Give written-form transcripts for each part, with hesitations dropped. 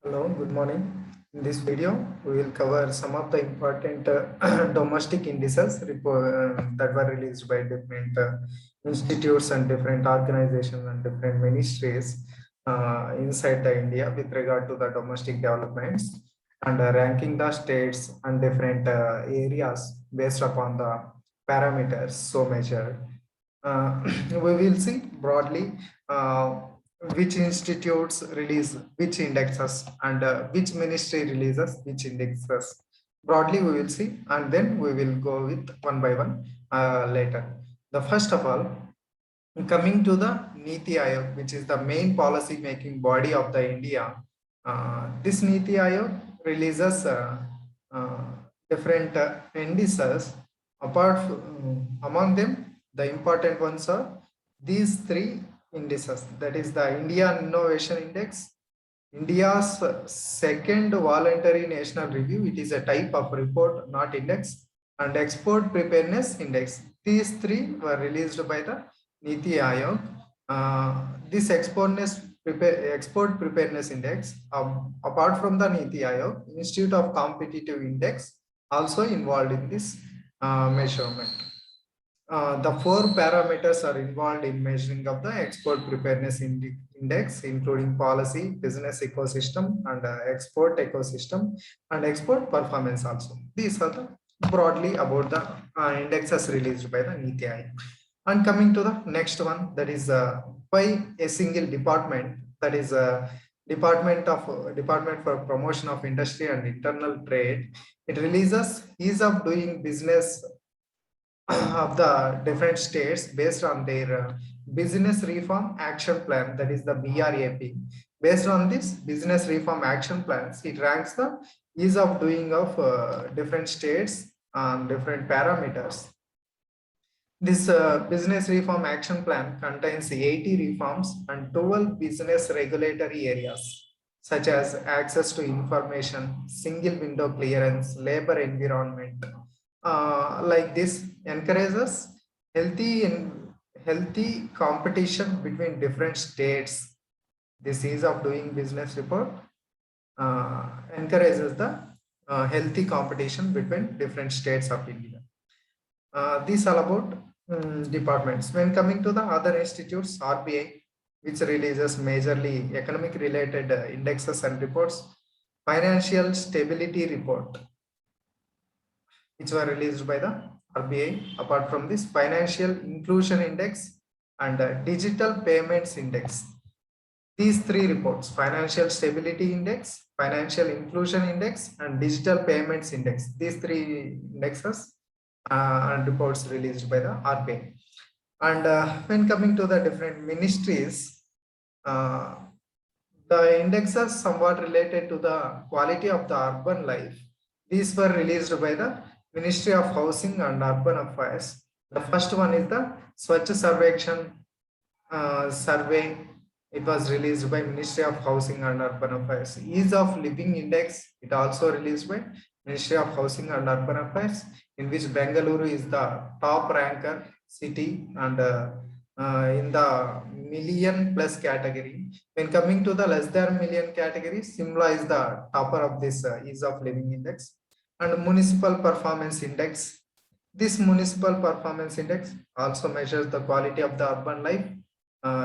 Hello, good morning. In this video, we will cover some of the important domestic indices that were released by different institutes and different organizations and different ministries inside the India with regard to the domestic developments and ranking the states and different areas based upon the parameters so measured. We will see broadly uh, which institutes release which indexes and which ministry releases which indexes. Broadly, we will see, and then we will go with one by one later. The first of all, coming to the Niti Aayog, which is the main policy making body of the India. This Niti Aayog releases uh, different indices. Among them, the important ones are these three indices. That is the India Innovation Index, India's second voluntary national review. It is a type of report, not index, and Export Preparedness Index. These three were released by the Niti Aayog. This Export Preparedness Index, apart from the Niti Aayog, Institute of Competitive Index also involved in this measurement. The four parameters are involved in measuring of the export preparedness index, including policy, business ecosystem, and export ecosystem, and export performance also. These are the broadly about the indexes released by the Niti Aayog. And coming to the next one, that is by a single department, that is Department for Promotion of Industry and Internal Trade. It releases ease of doing business of the different states based on their business reform action plan, that is the BRAP. Based on this business reform action plans, it ranks the ease of doing of different states on different parameters. This business reform action plan contains 80 reforms and 12 business regulatory areas, such as access to information, single window clearance, labor environment. Like this encourages healthy and healthy competition between different states. This ease of doing business report encourages the healthy competition between different states of India. These are about departments. When coming to the other institutes, RBI, which releases majorly economic related indexes and reports, financial stability report, which were released by the RBI. Apart from this, financial inclusion index and digital payments index. These three reports, financial stability index, financial inclusion index, and digital payments index, these three indexes and reports released by the RBI. And when coming to the different ministries, uh, the indexes somewhat related to the quality of the urban life. These were released by the Ministry of Housing and Urban Affairs. The first one is the Swachh Sarvekshan survey. It was released by Ministry of Housing and Urban Affairs. Ease of Living Index, it also released by Ministry of Housing and Urban Affairs, in which Bengaluru is the top ranker city and in the million plus category. When coming to the less than million category, Simla is the topper of this ease of living index. And municipal performance index. This municipal performance index also measures the quality of the urban life,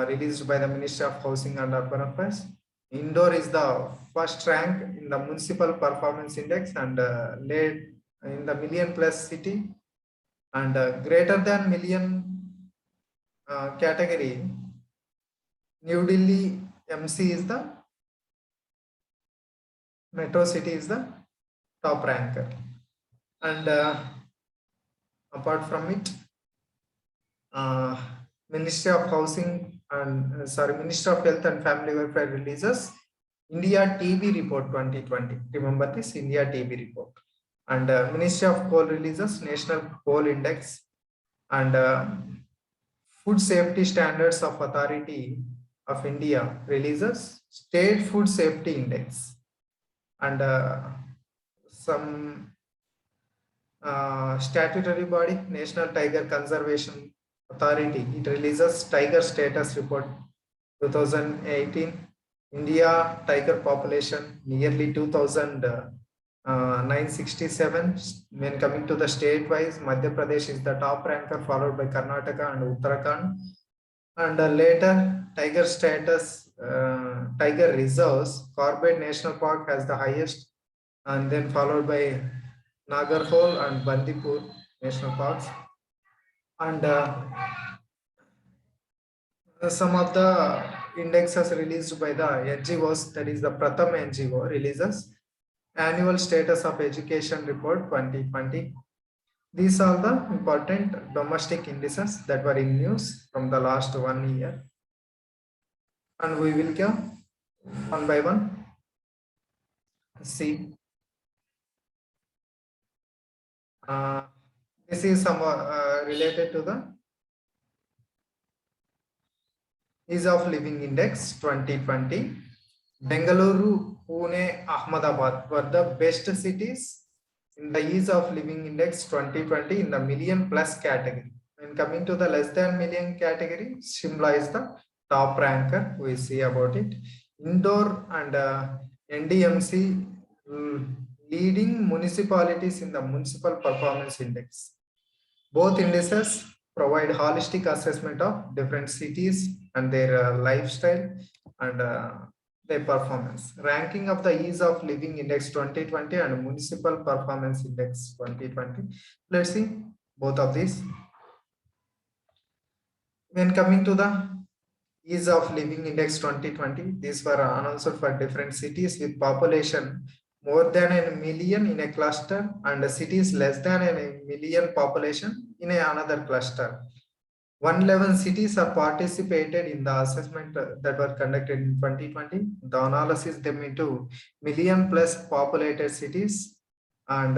released by the Ministry of Housing and Urban Affairs. Indore is the first rank in the municipal performance index and led in the million plus city, and greater than million category. New Delhi MC is the metro city is the top ranker, and apart from it, uh, Ministry of Housing and Ministry of Health and Family Welfare releases India TB report 2020. Remember this India TB report. And Ministry of Coal releases National Coal Index, and Food Safety Standards of Authority of India releases State Food Safety Index, and some statutory body, National Tiger Conservation Authority, it releases Tiger Status Report 2018, India tiger population nearly 2,967. When coming to the state wise, Madhya Pradesh is the top ranker, followed by Karnataka and Uttarakhand. And later, tiger status, tiger reserves, Corbett National Park has the highest, and then followed by Nagarhole and Bandipur National Parks. And some of the indexes released by the NGOs, that is the Pratham NGO, releases Annual Status of Education Report 2020. These are the important domestic indices that were in news from the last 1 year. And we will go one by one. See, this is some related to the Ease of Living Index 2020. Bengaluru, Pune, Ahmedabad were the best cities in the Ease of Living Index 2020 in the million plus category. When coming to the less than million category, Shimla is the top ranker. We see about it. Indore and NDMC leading municipalities in the Municipal Performance Index. Both indices provide holistic assessment of different cities and their lifestyle and their performance. Ranking of the Ease of Living Index 2020 and Municipal Performance Index 2020. Let's see both of these. When coming to the Ease of Living Index 2020, these were announced for different cities with population more than a million in a cluster and cities less than a million population in another cluster. 111 cities are participated in the assessment that were conducted in 2020. The analysis them into million plus populated cities and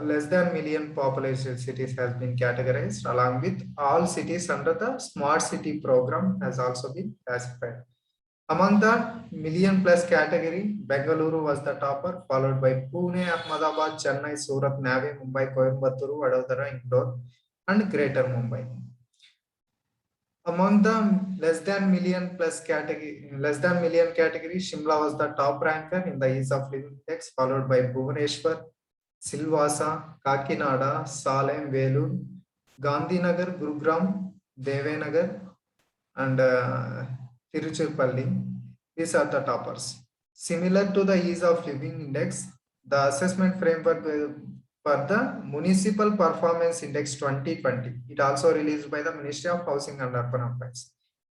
less than million population cities has been categorized, along with all cities under the smart city program has also been classified. Among the million plus category, Bengaluru was the topper, followed by Pune, Ahmedabad, Chennai, Surat, Navi, Mumbai, Coimbatore, Vadodara, Indore, and Greater Mumbai. Among the less than million category, Shimla was the top ranker in the Ease of Living Index, followed by Bhubaneswar, Silvassa, Kakinada, Salem, Velur, Gandhinagar, Gurugram, Devenagar, and Tiruchirappalli. These are the toppers. Similar to the Ease of Living Index, the assessment framework for the Municipal Performance Index 2020. It also released by the Ministry of Housing and Urban Affairs.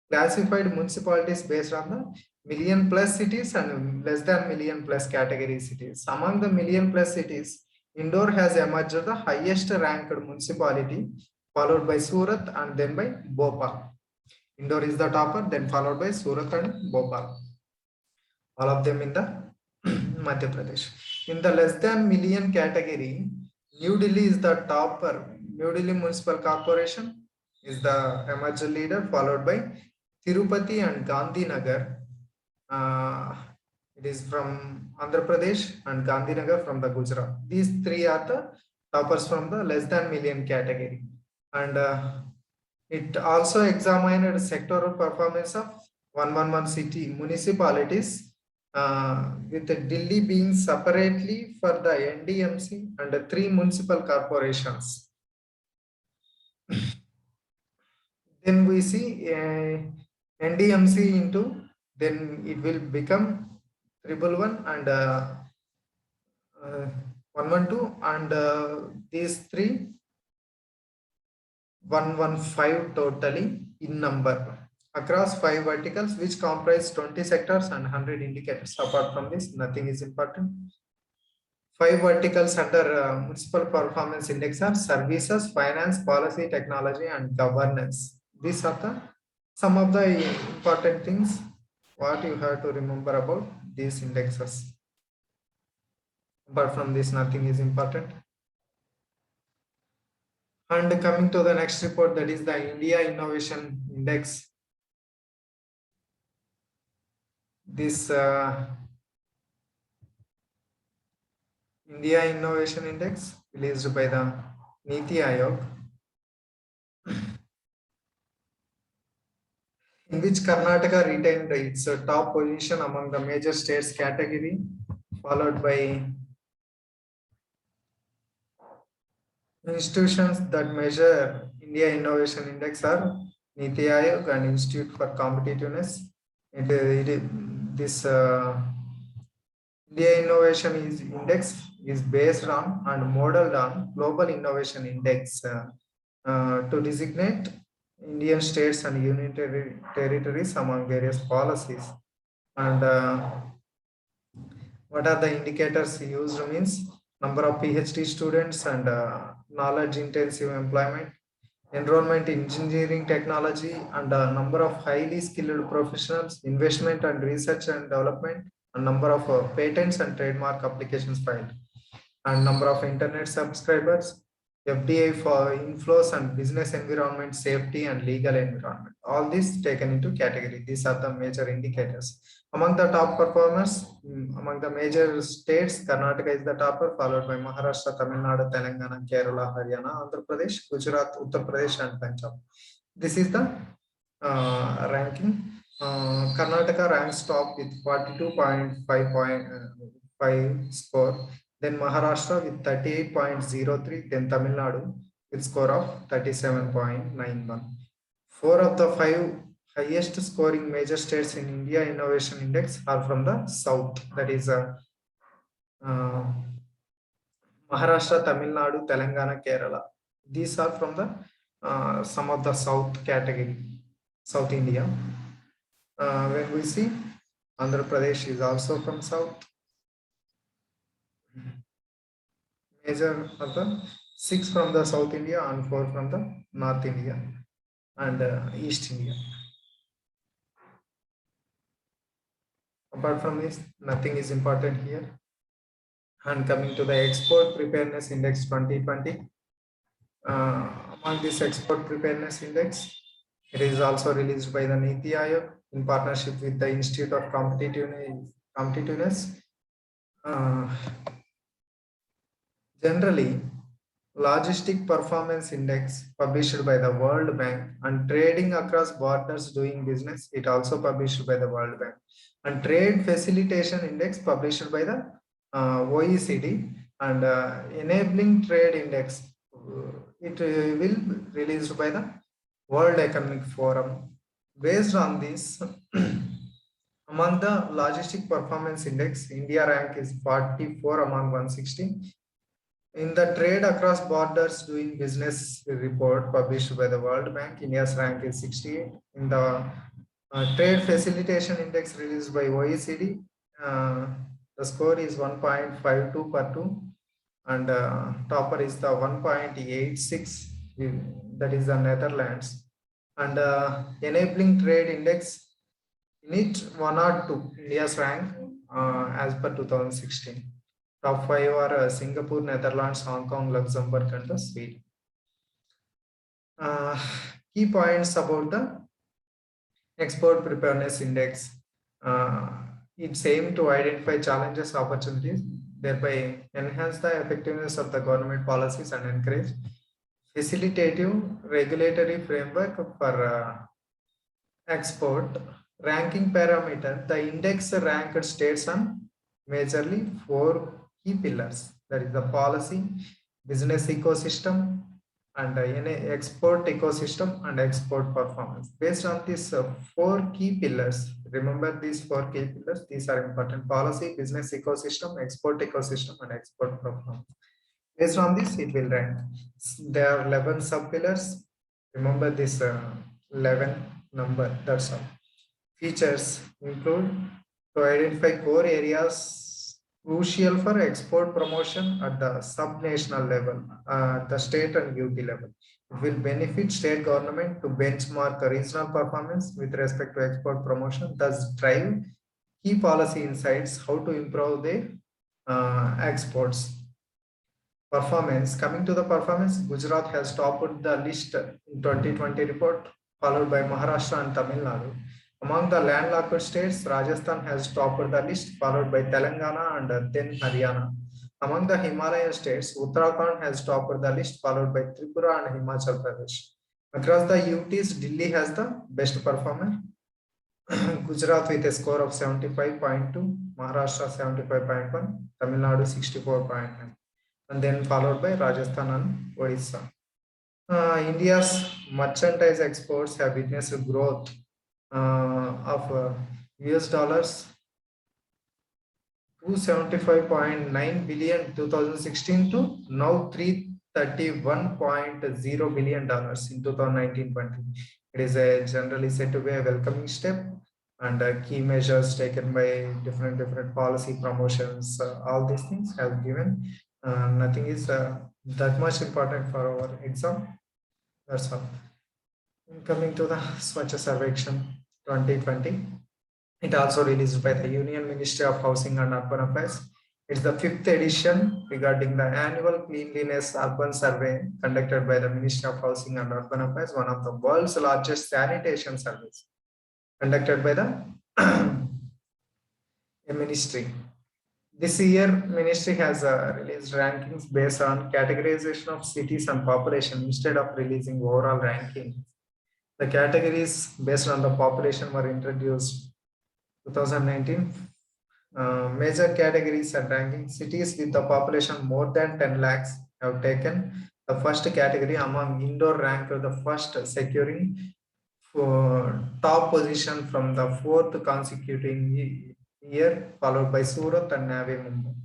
Classified municipalities based on the million plus cities and less than million plus category cities. Among the million plus cities, Indore has emerged the highest ranked municipality, followed by Surat and then by Bhopal. Indore is the topper, then followed by Surat and Bhopal. All of them in the Madhya Pradesh. In the less than million category, New Delhi is the topper. New Delhi Municipal Corporation is the emerged leader, followed by Tirupati and Gandhinagar. It is from Andhra Pradesh and Gandhinagar from the Gujarat. These three are the toppers from the less than million category. And it also examined sectoral performance of 111 city municipalities, with Delhi being separately for the NDMC and 3 municipal corporations. Then we see NDMC into, then it will become 111 and 112, and these 3 115 totally in number across 5 verticals, which comprise 20 sectors and 100 indicators. Apart from this, nothing is important. 5 verticals under Municipal Performance Index are services, finance, policy, technology, and governance. These are the some of the important things what you have to remember about these indexes. Apart from this, nothing is important. And coming to the next report, that is the India Innovation Index. This India Innovation Index released by the Niti Aayog. which Karnataka retained its top position among the major states category, followed by institutions that measure India Innovation Index are Niti Aayog and Institute for Competitiveness. This India Innovation Index is based on and modeled on Global Innovation Index to designate Indian states and union territories among various policies. And what are the indicators used means number of PhD students and knowledge intensive employment, enrollment in engineering technology and number of highly skilled professionals, investment and research and development, and number of patents and trademark applications filed, and number of internet subscribers, FDI for inflows and business environment, safety and legal environment. All this taken into category. These are the major indicators. Among the top performers, among the major states, Karnataka is the topper, followed by Maharashtra, Tamil Nadu, Telangana, Kerala, Haryana, Andhra Pradesh, Gujarat, Uttar Pradesh, and Punjab. This is the ranking. Karnataka ranks top with 42.5 score. Then Maharashtra with 38.03. Then Tamil Nadu with score of 37.91. 4 of the 5 highest scoring major states in India Innovation Index are from the south. That is Maharashtra, Tamil Nadu, Telangana, Kerala. These are from the some of the south category, South India. When we see Andhra Pradesh is also from south. Major of the 6 from the South India and 4 from the North India and East India. Apart from this, nothing is important here. And coming to the Export Preparedness Index 2020, among this Export Preparedness Index, it is also released by the Niti Aayog in partnership with the Institute of Competitiveness. Generally, Logistic Performance Index published by the World Bank and Trading Across Borders Doing Business, it also published by the World Bank, and Trade Facilitation Index published by the OECD, and Enabling Trade Index, it will released by the World Economic Forum. Based on this, among the Logistic Performance Index, India rank is 44 among 160. In the Trade Across Borders Doing Business report published by the World Bank, India's rank is 68. In the Trade Facilitation Index released by OECD, the score is 1.52 per 2, and topper is the 1.86, that is the Netherlands. And Enabling Trade Index, in it 1 or 2, India's rank as per 2016. Top 5 are Singapore, Netherlands, Hong Kong, Luxembourg, and Sweden. Key points about the Export Preparedness Index. It's aimed to identify challenges, opportunities, thereby enhance the effectiveness of the government policies and encourage facilitative regulatory framework for export. Ranking parameter, the index ranked states on majorly 4 key pillars, that is the policy, business ecosystem, and export ecosystem and export performance. Based on these 4 key pillars, remember these 4 key pillars, these are important: policy, business ecosystem, export ecosystem, and export performance. Based on this, it will rank. There are 11 sub pillars. Remember this 11 number, that's all. Features include to identify core areas crucial for export promotion at the sub-national level, the state and UT level. It will benefit state government to benchmark regional performance with respect to export promotion, thus drive key policy insights how to improve the exports. Performance, coming to the performance, Gujarat has topped the list in 2020 report, followed by Maharashtra and Tamil Nadu. Among the landlocked states, Rajasthan has topped the list, followed by Telangana and then Haryana. Among the Himalayan states, Uttarakhand has topped the list, followed by Tripura and Himachal Pradesh. Across the UTs, Delhi has the best performer, Gujarat with a score of 75.2, Maharashtra 75.1, Tamil Nadu 64.9, and then followed by Rajasthan and Odisha. India's merchandise exports have witnessed a growth of US dollars 275.9 billion 2016 to now 331.0 billion dollars in 2019-20. It is a generally said to be a welcoming step, and key measures taken by different policy promotions. All these things have given. Nothing is that much important for our exam. That's all. Coming to the Swachh Sarvekshan 2020. It also released by the Union Ministry of Housing and Urban Affairs. It's the fifth edition regarding the annual cleanliness urban survey conducted by the Ministry of Housing and Urban Affairs, one of the world's largest sanitation surveys conducted by the ministry. This year, ministry has released rankings based on categorization of cities and population instead of releasing overall ranking. The categories based on the population were introduced 2019. Major categories and ranking. Cities with the population more than 10 lakhs have taken the first category among indoor rank the first, securing for top position from the fourth consecutive year, followed by Surat and Navi Mumbai.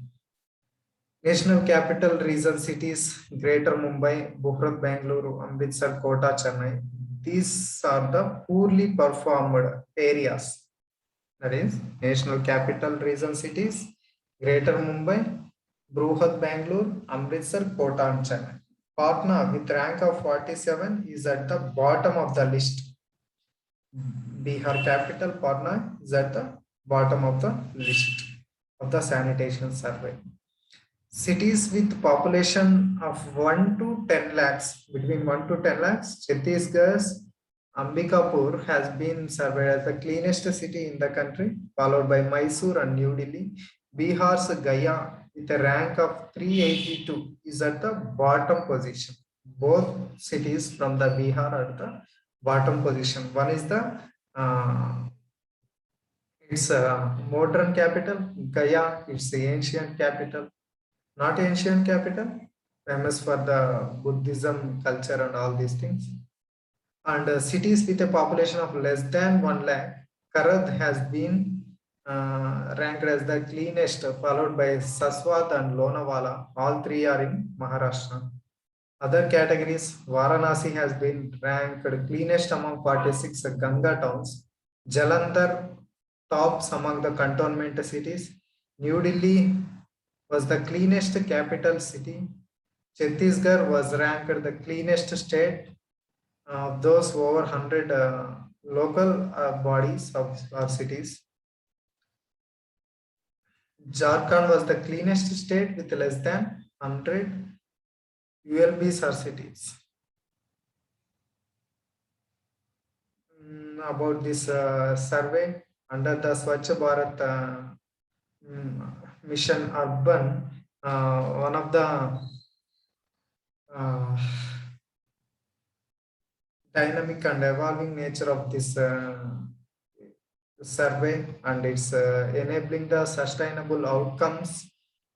National capital region cities: Greater Mumbai, Bhubaneswar, Bangalore, Amritsar, Kota, Chennai. These are the poorly performed areas. That is, national capital region cities: Greater Mumbai, Bruhat, Bangalore, Amritsar, Kota, and Chennai. Patna, with rank of 47, is at the bottom of the list. Bihar capital, Patna, is at the bottom of the list of the sanitation survey. Cities with population of 1 to 10 lakhs, between 1 to 10 lakhs, Chhattisgarh's Ambikapur has been surveyed as the cleanest city in the country, followed by Mysore and New Delhi. Bihar's Gaya, with a rank of 382, is at the bottom position. Both cities from the Bihar are at the bottom position. One is the it's a modern capital, Gaya. It's the ancient capital, not ancient capital, famous for the Buddhism culture and all these things. And cities with a population of less than 1 lakh, Karad has been ranked as the cleanest, followed by Saswat and Lonavala. All three are in Maharashtra. Other categories: Varanasi has been ranked cleanest among 46 Ganga towns. Jalandhar tops among the cantonment cities. New Delhi was the cleanest capital city. Chhattisgarh was ranked the cleanest state. Those over 100 local bodies of our cities. Jharkhand was the cleanest state with less than 100 ULBs or cities. About this survey, under the Swachh Bharat Mission Urban, one of the dynamic and evolving nature of this survey, and it's enabling the sustainable outcomes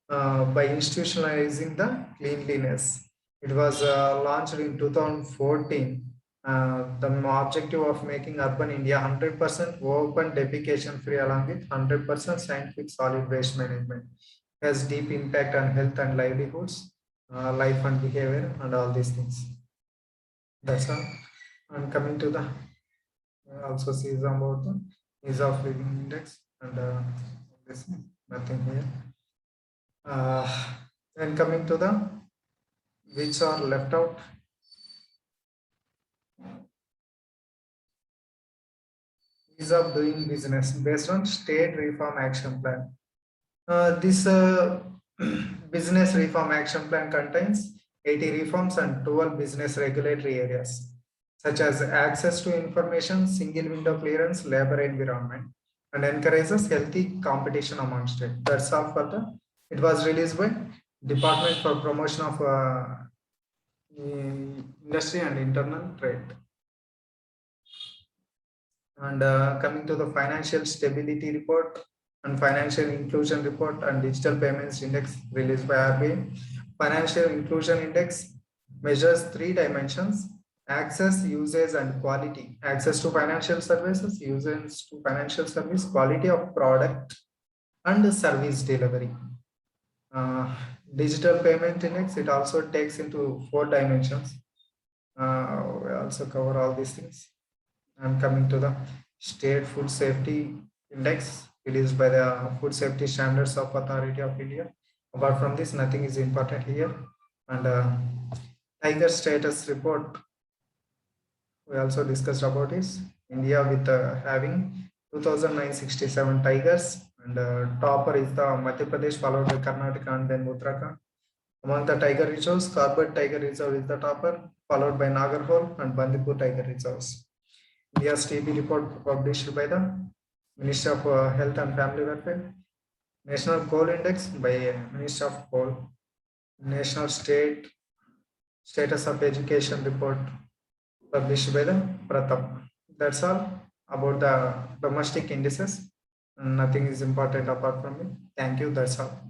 by institutionalizing the cleanliness. It was launched in 2014. The objective of making urban India 100% open defecation free along with 100% scientific solid waste management has deep impact on health and livelihoods, life and behavior, and all these things. That's all. And coming to the also sees about the ease of living index, and this nothing here. And coming to the which are left out. Ease of doing business based on state reform action plan. This business reform action plan contains 80 reforms and 12 business regulatory areas, such as access to information, single window clearance, labor environment, and encourages healthy competition among states. That's all for the. It was released by Department for Promotion of Industry and Internal Trade. And coming to the financial stability report and financial inclusion report and digital payments index released by RBI. Financial inclusion index measures three dimensions: access, usage, and quality. Access to financial services, usage to financial service, quality of product and service delivery. Uh, Digital payment index, it also takes into four dimensions. We also cover all these things. And coming to the state food safety index released by the Food Safety Standards of Authority of India. Apart from this, nothing is important here. And tiger status report, we also discussed about this. India with having 2,967 tigers, and topper is the Madhya Pradesh, followed by Karnataka and then Uttarakhand. Among the tiger reserves, Corbett Tiger Reserve is the topper, followed by Nagarhole and Bandipur Tiger Reserves. India's TB report published by the Ministry of Health and Family Welfare. National Coal Index by Ministry of Coal. National State Status of Education report published by the Pratap. That's all about the domestic indices. Nothing is important apart from it. Thank you. That's all.